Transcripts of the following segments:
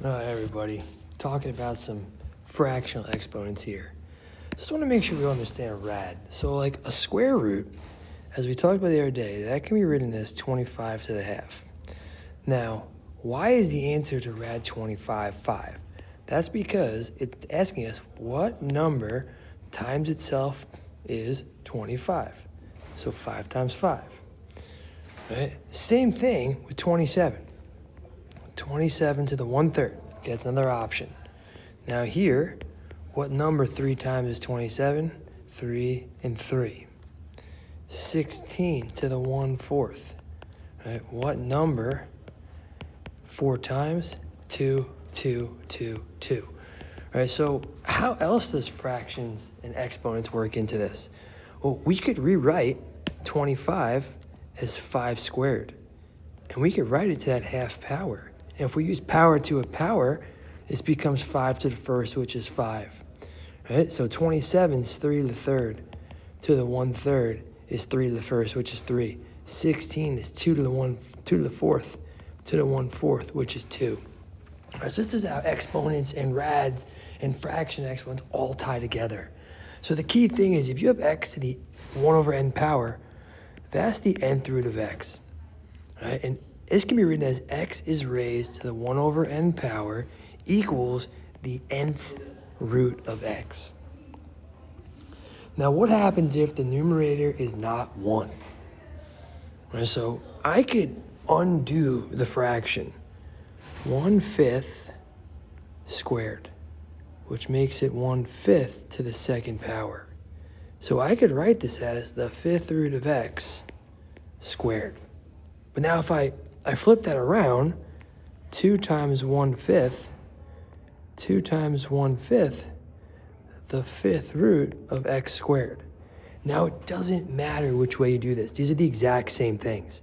All right, everybody, talking about some fractional exponents here. Just want to make sure we understand rad. So like a square root, as we talked about the other day, that can be written as 25 to the half. Now, why is the answer to rad 25 5? That's because it's asking us what number times itself is 25. So 5 times 5. Right? Same thing with 27. 27 to the 1/3. Okay, that's another option. Now here, what number 3 times is 27? 3 and 3. 16 to the 1/4. Right? What number 4 times? 2, 2, 2, 2. Right, so how else does fractions and exponents work into this? Well, we could rewrite 25 as 5 squared. And we could write it to that half power. And if we use power to a power, this becomes 5 to the first, which is 5. Right? So 27 is 3 to the third. To the 1/3 is 3 to the first, which is 3. 16 is 2 to the fourth, to the 1/4, which is 2. Right, so this is how exponents and rads and fraction exponents all tie together. So the key thing is if you have x to the 1/n power, that's the nth root of x. Right? And this can be written as x is raised to the 1/n power equals the nth root of x. Now what happens if the numerator is not 1? Right, so I could undo the fraction. 1/5 squared, which makes it 1/5 to the second power. So I could write this as the 5th root of x squared. But now if I flip that around, 2 times 1/5, 2 times 1/5, the 5th root of x squared. Now it doesn't matter which way you do this. These are the exact same things.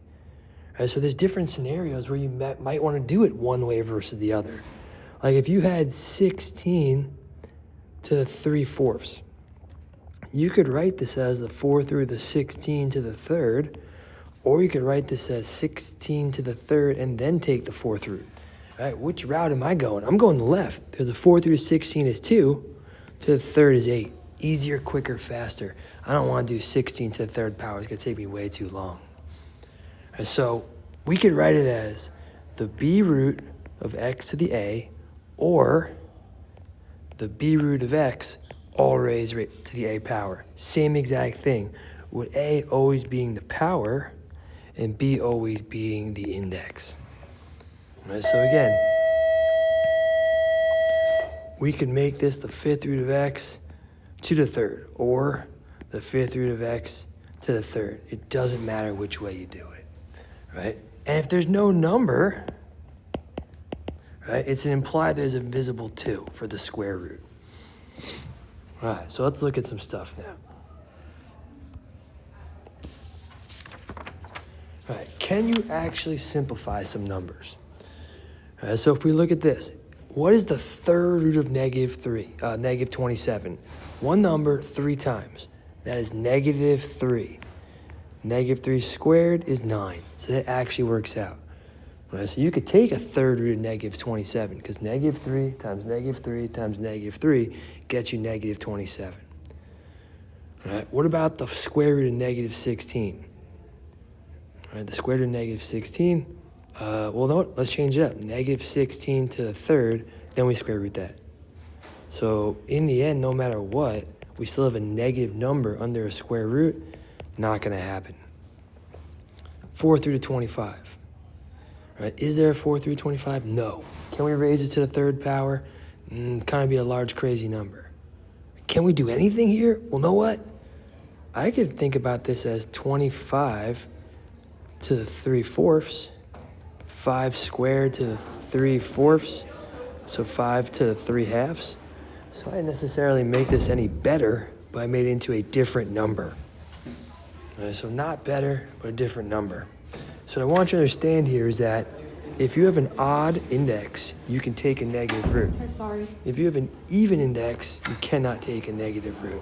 Right, so there's different scenarios where you might want to do it one way versus the other. Like if you had 16 to the 3/4, you could write this as the 4th root of the 16 to the third, or you could write this as 16 to the third and then take the 4th root. Right? Which route am I going? I'm going the left because the 4th root of 16 is 2, to the third is 8. Easier, quicker, faster. I don't want to do 16 to the third power. It's going to take me way too long. Right, so we could write it as the b root of x to the a, or the b root of x all raised to the a power. Same exact thing, with a always being the power and b always being the index. Right, so again, we could make this the 5th root of x to the third, or the 5th root of x to the third. It doesn't matter which way you do it, right? And if there's no number, right, it's implied there's a visible 2 for the square root. All right, so let's look at some stuff now. All right, can you actually simplify some numbers? All right, so if we look at this, what is the 3rd root of negative 27? One number 3 times. That is -3. -3 squared is 9. So that actually works out. Right, so you could take a 3rd root of -27 because -3 times -3 times -3 gets you -27. All right, what about the square root of -16? All right, the square root of -16. Well, no, let's change it up. -16 to the third, then we square root that. So in the end, no matter what, we still have a negative number under a square root. Not going to happen. 4th root of 25. Right? Is there a 4th root of 25? No. Can we raise it to the third power? Kind of be a large, crazy number. Can we do anything here? Well, know what? I could think about this as 25 to the 3/4, 5 squared to the 3/4, so 5 to the 3/2. So I didn't necessarily make this any better, but I made it into a different number. So not better, but a different number. So what I want you to understand here is that if you have an odd index, you can take a negative root. I'm sorry. If you have an even index, you cannot take a negative root.